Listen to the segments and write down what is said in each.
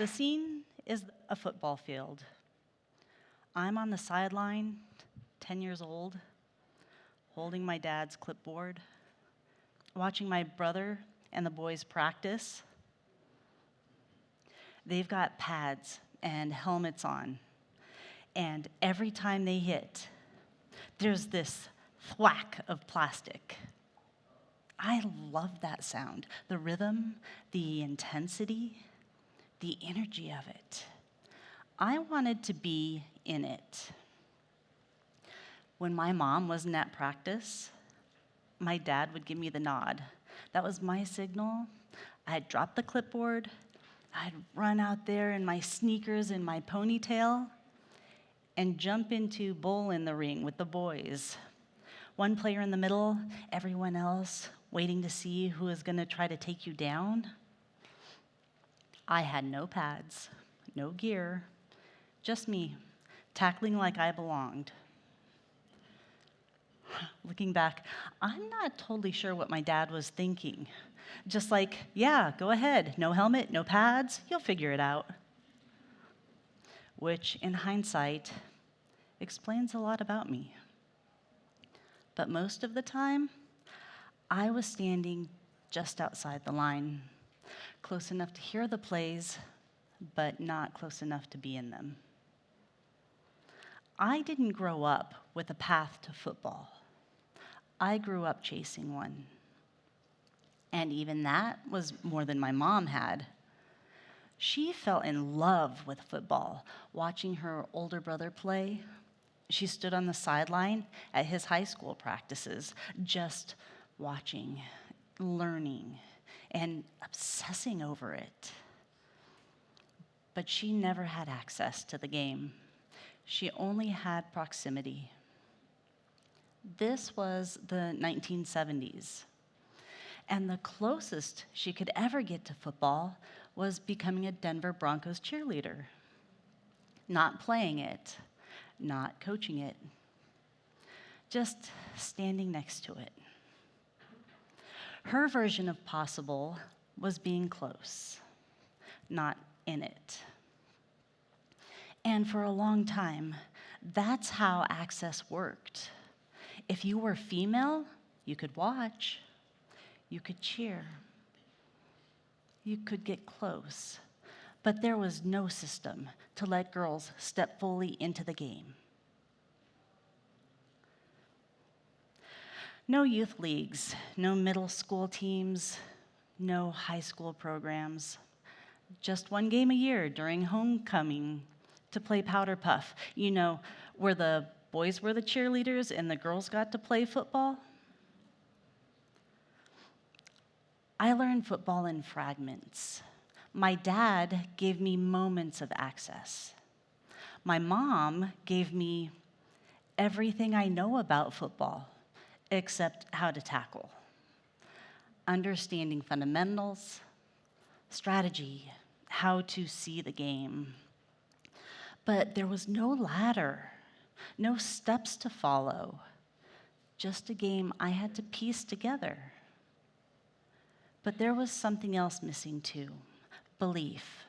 The scene is a football field. I'm on the sideline, 10 years old, holding my dad's clipboard, watching my brother and the boys practice. They've got pads and helmets on, and every time they hit, there's this thwack of plastic. I love that sound, the rhythm, the intensity, the energy of it. I wanted to be in it. When my mom wasn't at practice, my dad would give me the nod. That was my signal. I'd drop the clipboard, I'd run out there in my sneakers and my ponytail, and jump into Bull in the Ring with the boys. One player in the middle, everyone else waiting to see who is going to try to take you down. I had no pads, no gear, just me, tackling like I belonged. Looking back, I'm not totally sure what my dad was thinking. Just like, yeah, go ahead, no helmet, no pads, you'll figure it out. Which, in hindsight, explains a lot about me. But most of the time, I was standing just outside the line, close enough to hear the plays, but not close enough to be in them. I didn't grow up with a path to football. I grew up chasing one. And even that was more than my mom had. She fell in love with football, watching her older brother play. She stood on the sideline at his high school practices, just watching, learning, and obsessing over it. But she never had access to the game. She only had proximity. This was the 1970s. And the closest she could ever get to football was becoming a Denver Broncos cheerleader. Not playing it, not coaching it, just standing next to it. Her version of possible was being close, not in it. And for a long time, that's how access worked. If you were female, you could watch, you could cheer, you could get close, but there was no system to let girls step fully into the game. No youth leagues, no middle school teams, no high school programs. Just one game a year during homecoming to play powder puff. You know, where the boys were the cheerleaders and the girls got to play football. I learned football in fragments. My dad gave me moments of access. My mom gave me everything I know about football, except how to tackle. Understanding fundamentals, strategy, how to see the game. But there was no ladder, no steps to follow, just a game I had to piece together. But there was something else missing too, belief.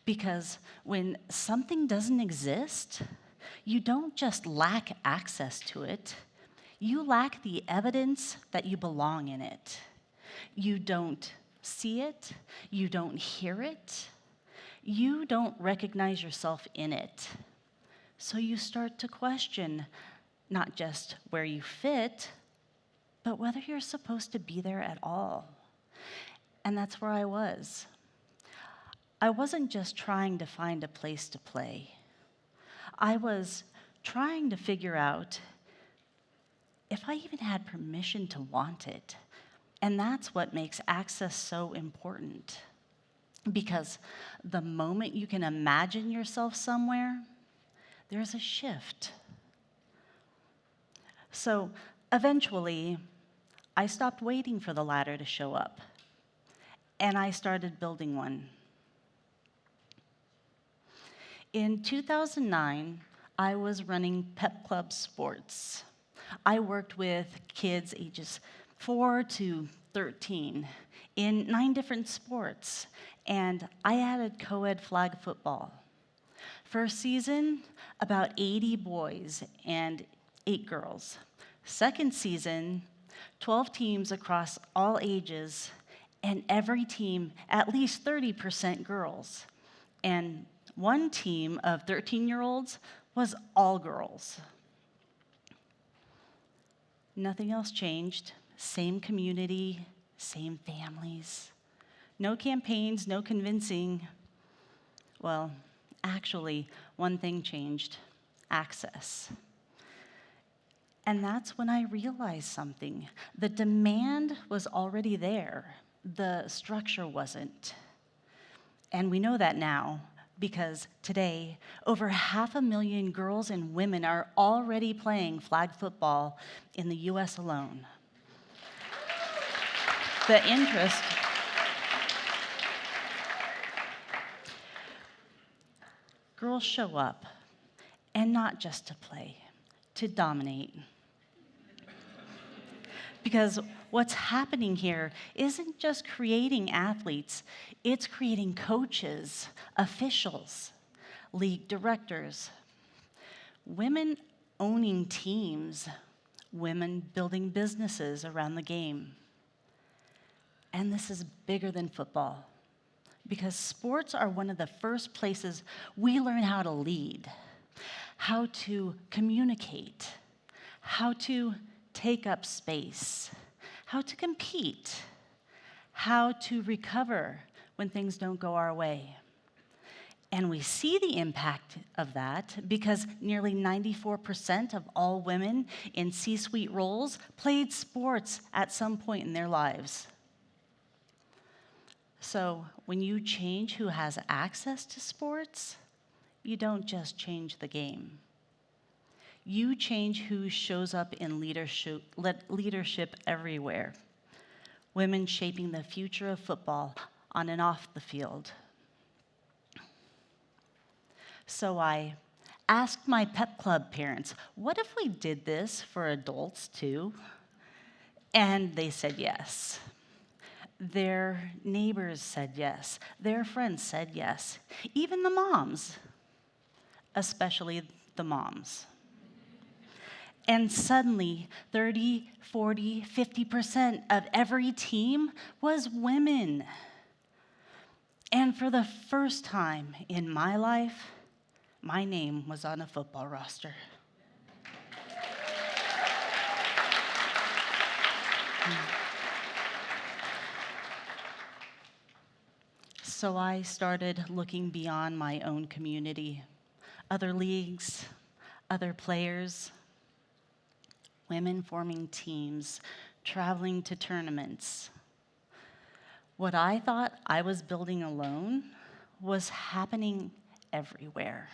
Because when something doesn't exist, you don't just lack access to it, you lack the evidence that you belong in it. You don't see it, you don't hear it, you don't recognize yourself in it. So you start to question not just where you fit, but whether you're supposed to be there at all. And that's where I was. I wasn't just trying to find a place to play. I was trying to figure out if I even had permission to want it. And that's what makes access so important. Because the moment you can imagine yourself somewhere, there's a shift. So eventually, I stopped waiting for the ladder to show up, and I started building one. In 2009, I was running Pep Club Sports. I worked with kids ages 4 to 13 in 9 different sports. and I added co-ed flag football. First season, about 80 boys and 8 girls. Second season, 12 teams across all ages, and every team at least 30% girls. And one team of 13-year-olds was all girls. Nothing else changed. Same community, same families. No campaigns, no convincing. Well, actually, one thing changed: access. And that's when I realized something. The demand was already there. The structure wasn't. And we know that now because today, over 500,000 girls and women are already playing flag football in the US alone. The interest girls show up, and not just to play, to dominate. Because what's happening here isn't just creating athletes, it's creating coaches, officials, league directors, women owning teams, women building businesses around the game. And this is bigger than football, because sports are one of the first places we learn how to lead, how to communicate, how to take up space, how to compete, how to recover when things don't go our way. And we see the impact of that because nearly 94% of all women in C-suite roles played sports at some point in their lives. So when you change who has access to sports, you don't just change the game. You change who shows up in leadership everywhere. Women shaping the future of football on and off the field. So I asked my pep club parents, what if we did this for adults too? And they said yes. Their neighbors said yes. Their friends said yes. Even the moms, especially the moms. And suddenly, 30, 40, 50% of every team was women. And for the first time in my life, my name was on a football roster. So I started looking beyond my own community, other leagues, other players, women forming teams, traveling to tournaments. What I thought I was building alone was happening everywhere.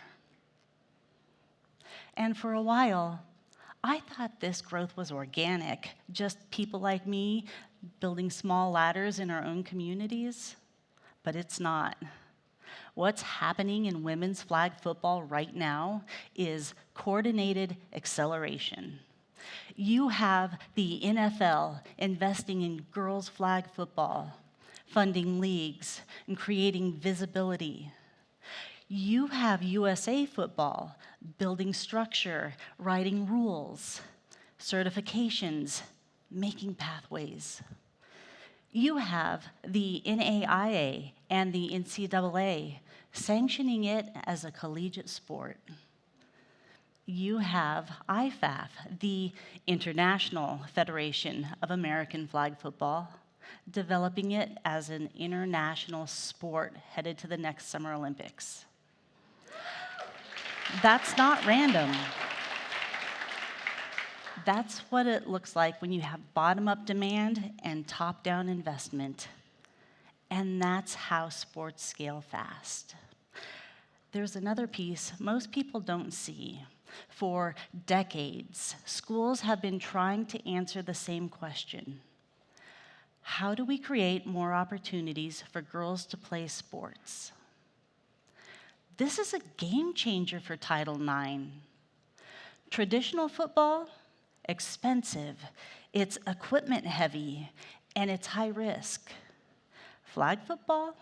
And for a while, I thought this growth was organic, just people like me building small ladders in our own communities, but it's not. What's happening in women's flag football right now is coordinated acceleration. You have the NFL investing in girls' flag football, funding leagues, and creating visibility. You have USA Football building structure, writing rules, certifications, making pathways. You have the NAIA and the NCAA sanctioning it as a collegiate sport. You have IFAF, the International Federation of American Flag Football, developing it as an international sport headed to the next Summer Olympics. That's not random. That's what it looks like when you have bottom-up demand and top-down investment. And that's how sports scale fast. There's another piece most people don't see. For decades, schools have been trying to answer the same question. How do we create more opportunities for girls to play sports? This is a game changer for Title IX. Traditional football, expensive, it's equipment heavy, and it's high risk. Flag football,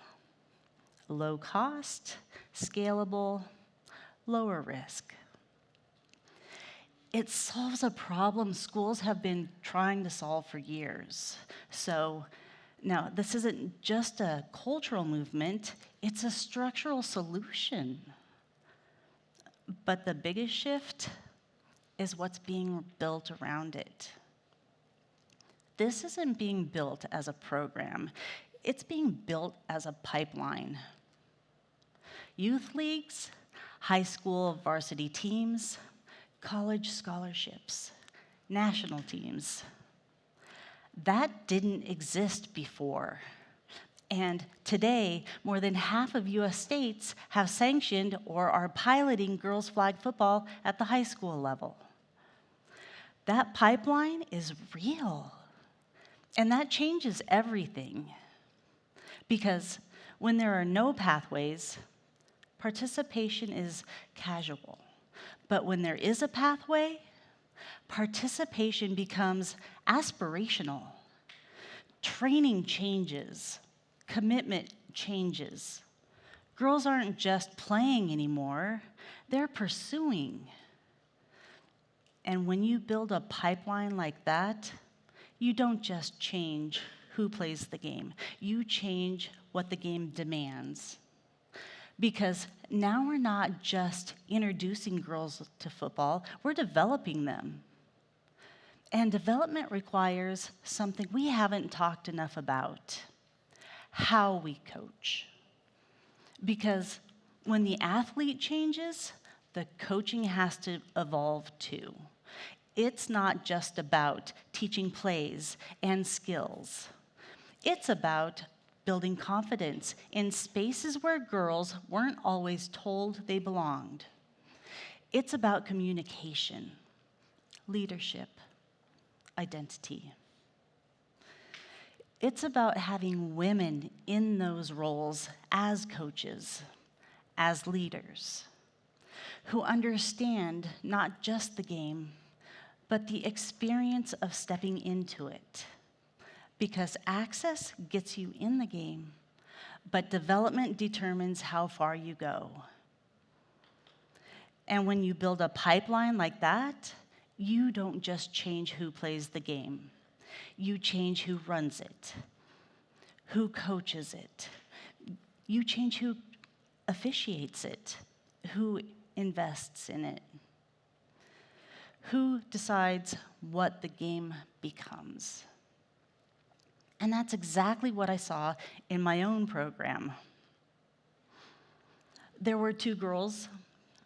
low cost, scalable, lower risk. It solves a problem schools have been trying to solve for years. So now, this isn't just a cultural movement, it's a structural solution. But the biggest shift is what's being built around it. This isn't being built as a program, it's being built as a pipeline. Youth leagues, high school varsity teams, college scholarships, national teams. That didn't exist before. And today, more than half of US states have sanctioned or are piloting girls' flag football at the high school level. That pipeline is real. And that changes everything. Because when there are no pathways, participation is casual. But when there is a pathway, participation becomes aspirational. Training changes, commitment changes. Girls aren't just playing anymore, they're pursuing. And when you build a pipeline like that, you don't just change who plays the game, you change what the game demands. Because now we're not just introducing girls to football, we're developing them. And development requires something we haven't talked enough about: how we coach. Because when the athlete changes, the coaching has to evolve too. It's not just about teaching plays and skills. It's about building confidence in spaces where girls weren't always told they belonged. It's about communication, leadership, identity. It's about having women in those roles as coaches, as leaders, who understand not just the game, but the experience of stepping into it. Because access gets you in the game, but development determines how far you go. And when you build a pipeline like that, you don't just change who plays the game. You change who runs it, who coaches it. You change who officiates it, who invests in it, who decides what the game becomes. And that's exactly what I saw in my own program. There were two girls,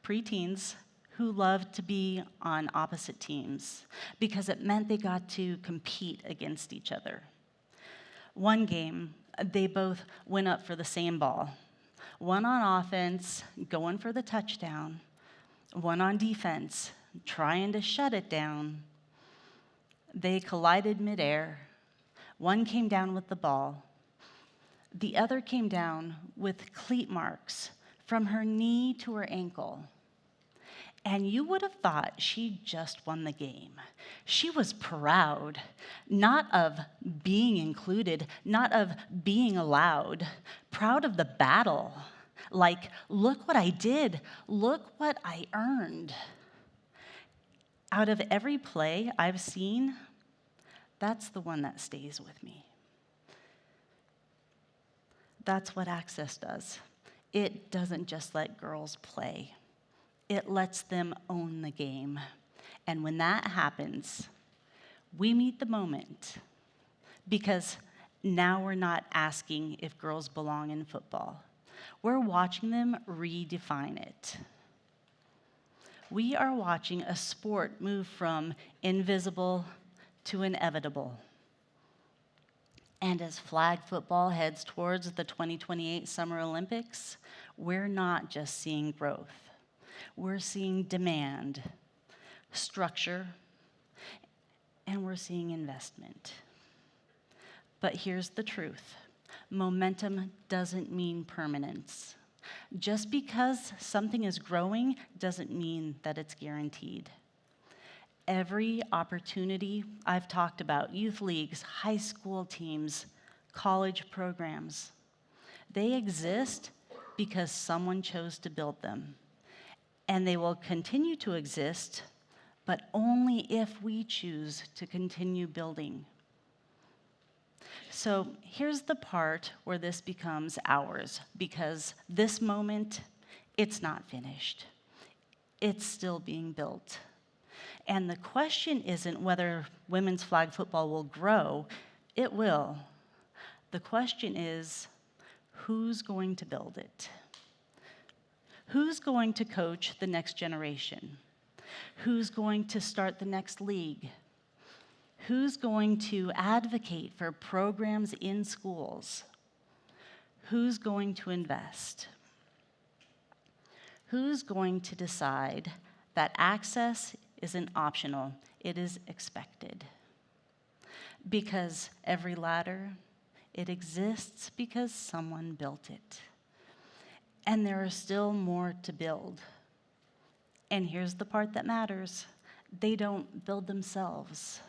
preteens, who loved to be on opposite teams because it meant they got to compete against each other. One game, they both went up for the same ball. One on offense, going for the touchdown. One on defense, trying to shut it down. They collided midair. One came down with the ball. The other came down with cleat marks from her knee to her ankle. And you would have thought she just won the game. She was proud, not of being included, not of being allowed, proud of the battle. Like, look what I did, look what I earned. Out of every play I've seen, that's the one that stays with me. That's what Access does. It doesn't just let girls play. It lets them own the game. And when that happens, we meet the moment. Because now we're not asking if girls belong in football. We're watching them redefine it. We are watching a sport move from invisible to inevitable. And as flag football heads towards the 2028 Summer Olympics, we're not just seeing growth. We're seeing demand, structure, and we're seeing investment. But here's the truth. Momentum doesn't mean permanence. Just because something is growing doesn't mean that it's guaranteed. Every opportunity I've talked about, youth leagues, high school teams, college programs, they exist because someone chose to build them. And they will continue to exist, but only if we choose to continue building. So here's the part where this becomes ours, because this moment, it's not finished. It's still being built. And the question isn't whether women's flag football will grow. It will. The question is, who's going to build it? Who's going to coach the next generation? Who's going to start the next league? Who's going to advocate for programs in schools? Who's going to invest? Who's going to decide that access isn't optional, it is expected? Because every ladder, it exists because someone built it. And there are still more to build. And here's the part that matters. They don't build themselves.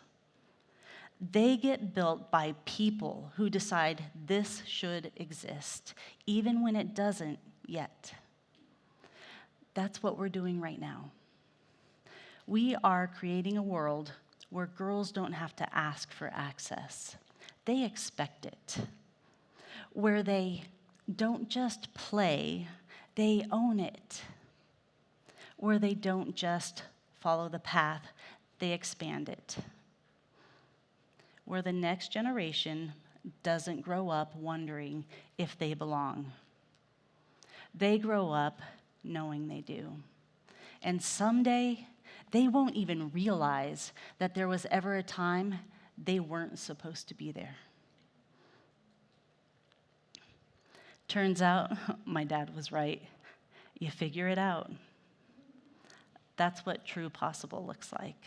They get built by people who decide this should exist, even when it doesn't yet. That's what we're doing right now. We are creating a world where girls don't have to ask for access. They expect it. Where they don't just play, they own it. Where they don't just follow the path, they expand it. Where the next generation doesn't grow up wondering if they belong. They grow up knowing they do. And someday, they won't even realize that there was ever a time they weren't supposed to be there. Turns out, my dad was right. You figure it out. That's what true possible looks like.